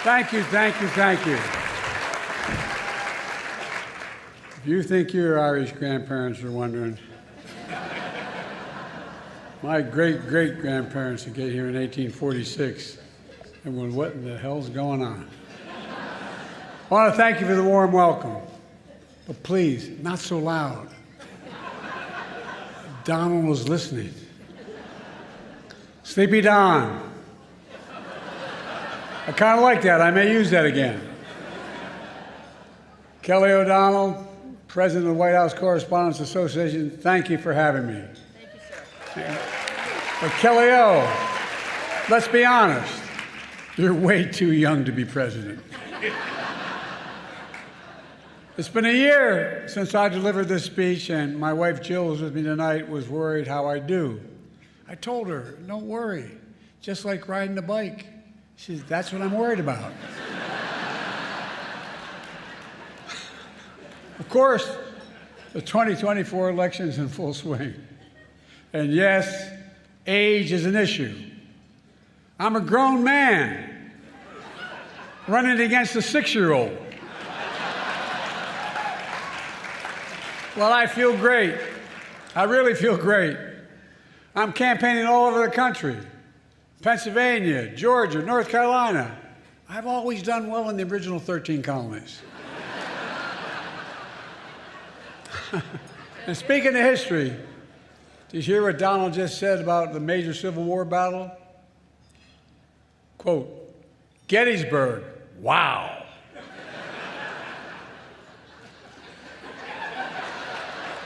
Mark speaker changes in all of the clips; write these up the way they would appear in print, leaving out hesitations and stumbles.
Speaker 1: Thank you, thank you, thank you. If you think your Irish grandparents are wondering, my great-great-grandparents that came here in 1846, and went, what in the hell's going on? I want to thank you for the warm welcome, but please, not so loud. Donald was listening. Sleepy Don. I kind of like that. I may use that again. Kelly O'Donnell, President of the White House Correspondents Association, thank you for having me.
Speaker 2: Thank you, sir.
Speaker 1: But Kelly O, let's be honest, you're way too young to be president. It's been a year since I delivered this speech, and my wife Jill, who's with me tonight, was worried how I do. I told her, don't worry, just like riding a bike. She said, that's what I'm worried about. Of course, the 2024 election is in full swing. And yes, age is an issue. I'm a grown man running against a 6-year-old. Well, I feel great. I really feel great. I'm campaigning all over the country. Pennsylvania, Georgia, North Carolina. I've always done well in the original 13 colonies. And speaking of history, did you hear what Donald just said about the major Civil War battle? Quote, Gettysburg, wow.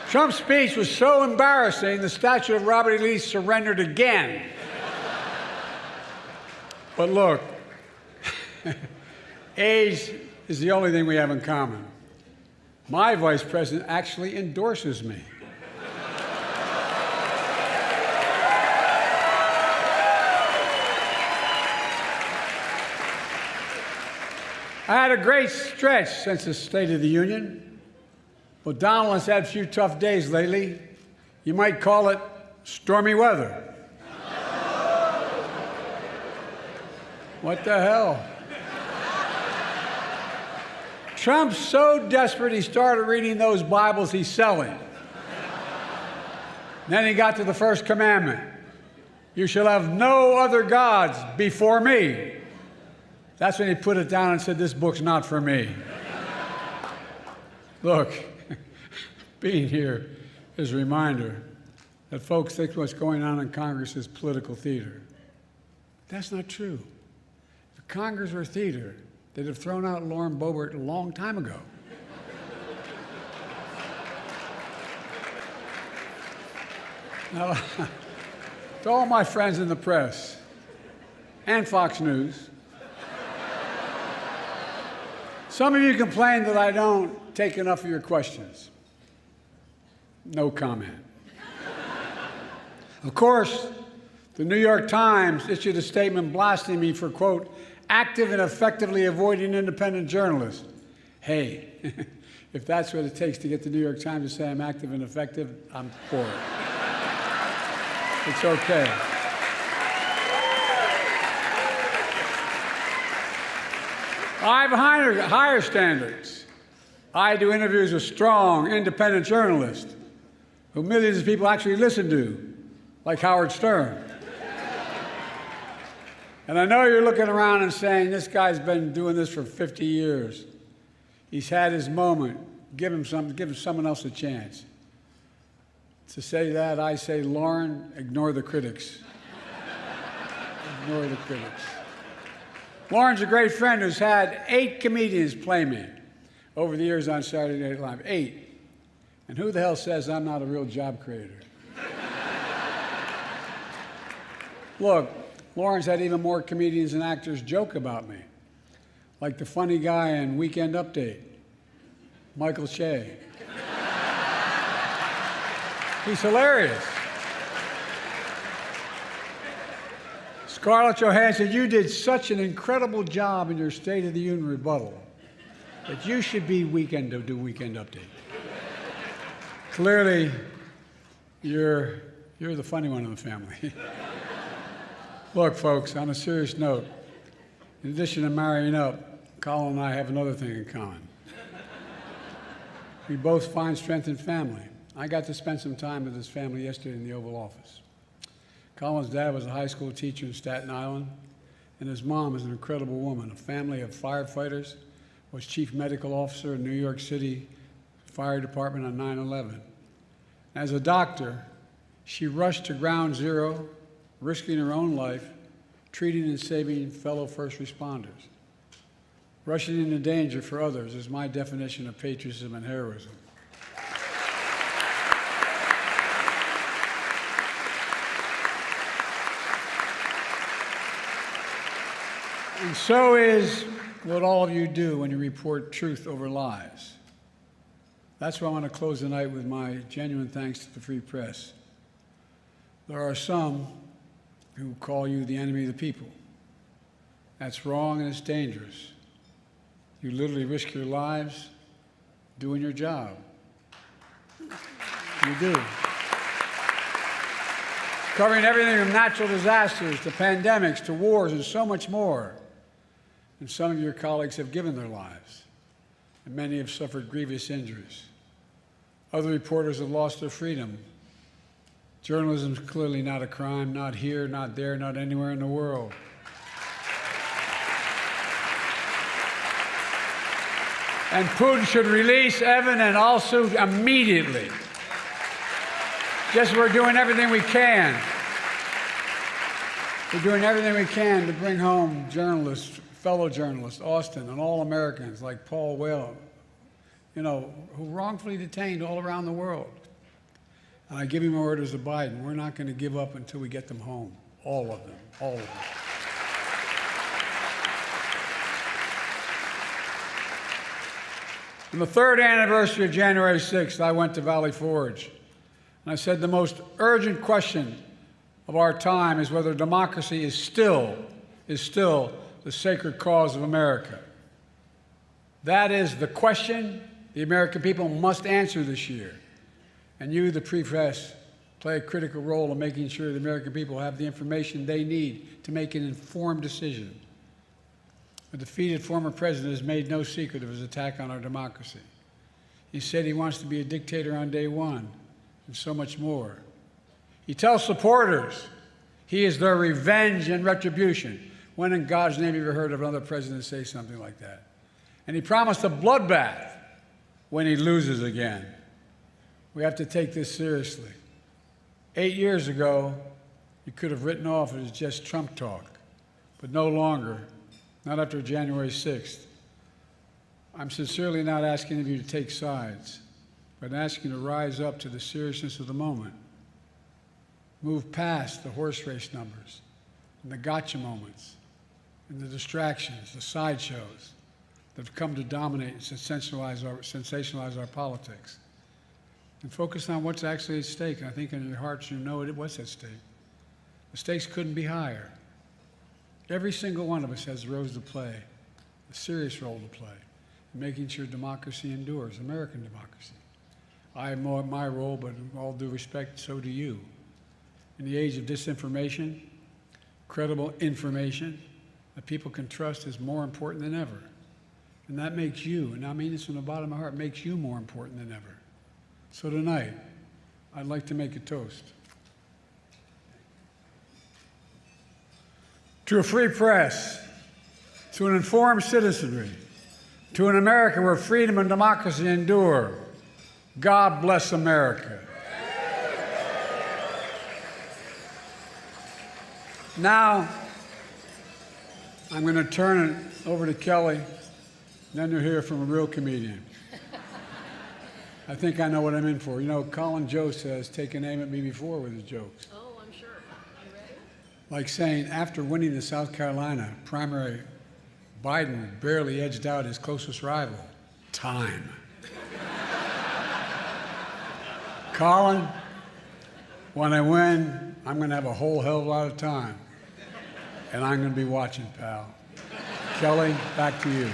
Speaker 1: Trump's speech was so embarrassing, the statue of Robert E. Lee surrendered again. But look, age is the only thing we have in common. My vice president actually endorses me. I had a great stretch since the State of the Union. Well, Donald has had a few tough days lately. You might call it stormy weather. What the hell? Trump's so desperate he started reading those Bibles he's selling. Then he got to the first commandment. You shall have no other gods before me. That's when he put it down and said, this book's not for me. Look, being here is a reminder that folks think what's going on in Congress is political theater. That's not true. If Congress were theater, they'd have thrown out Lauren Boebert a long time ago. Now, to all my friends in the press and Fox News, some of you complain that I don't take enough of your questions. No comment. Of course, the New York Times issued a statement blasting me for, quote, active and effectively avoiding independent journalists. Hey, if that's what it takes to get the New York Times to say I'm active and effective, I'm for it. It's okay. I have higher standards. I do interviews with strong, independent journalists who millions of people actually listen to, like Howard Stern. And I know you're looking around and saying, this guy's been doing this for 50 years. He's had his moment. Give him someone else a chance. To say that, I say, Lauren, ignore the critics. Ignore the critics. Lauren's a great friend who's had 8 comedians play me over the years on Saturday Night Live. 8. And who the hell says I'm not a real job creator? Look, Lauren's had even more comedians and actors joke about me, like the funny guy in Weekend Update, Michael Che. He's hilarious. Scarlett Johansson, you did such an incredible job in your State of the Union rebuttal that you should be do Weekend Update. Clearly, you're the funny one in the family. Look, folks, on a serious note, In addition to marrying up, Colin and I have another thing in common. We both find strength in family. I got to spend some time with his family yesterday in the Oval Office. Colin's dad was a high school teacher in Staten Island, and his mom is an incredible woman, a family of firefighters, was chief medical officer in New York City Fire Department on 9/11. As a doctor, she rushed to ground zero, risking her own life, treating and saving fellow first responders. Rushing into danger for others is my definition of patriotism and heroism. And so is what all of you do when you report truth over lies. That's why I want to close the night with my genuine thanks to the free press. There are some who call you the enemy of the people. That's wrong and it's dangerous. You literally risk your lives doing your job. You do. Covering everything from natural disasters to pandemics to wars and so much more. And some of your colleagues have given their lives, and many have suffered grievous injuries. Other reporters have lost their freedom. Journalism is clearly not a crime, not here, not there, not anywhere in the world. And Putin should release Evan and also immediately. Just we're doing everything we can. We're doing everything we can to bring home journalists, fellow journalists, Austin, and all Americans like Paul Whelan, who wrongfully detained all around the world. And I give him orders to Biden. We're not going to give up until we get them home. All of them. All of them. On the third anniversary of January 6th, I went to Valley Forge. And I said the most urgent question of our time is whether democracy is still the sacred cause of America. That is the question the American people must answer this year. And you, the free press, play a critical role in making sure the American people have the information they need to make an informed decision. The defeated former president has made no secret of his attack on our democracy. He said he wants to be a dictator on day one, and so much more. He tells supporters he is their revenge and retribution. When in God's name have you ever heard of another president say something like that? And he promised a bloodbath when he loses again. We have to take this seriously. 8 years ago, you could have written off it as just Trump talk, but no longer, not after January 6th. I'm sincerely not asking of you to take sides, but asking you to rise up to the seriousness of the moment. Move past the horse race numbers and the gotcha moments and the distractions, the sideshows that have come to dominate and sensationalize our politics. And focus on what's actually at stake. And I think in your hearts you know what's at stake. The stakes couldn't be higher. Every single one of us has a role to play, a serious role to play, in making sure democracy endures, American democracy. I have my role, but with all due respect, so do you. In the age of disinformation, credible information that people can trust is more important than ever. And that makes you, and I mean this from the bottom of my heart, makes you more important than ever. So tonight, I'd like to make a toast. To a free press, to an informed citizenry, to an America where freedom and democracy endure. God bless America. Now, I'm going to turn it over to Kelly, then you'll hear from a real comedian. I think I know what I'm in for. Colin Jost has taken aim at me before with his jokes.
Speaker 2: Oh, I'm sure. You ready?
Speaker 1: Like saying, after winning the South Carolina primary, Biden barely edged out his closest rival. Time. Colin, when I win, I'm going to have a whole hell of a lot of time. And I'm going to be watching, pal. Kelly, back to you.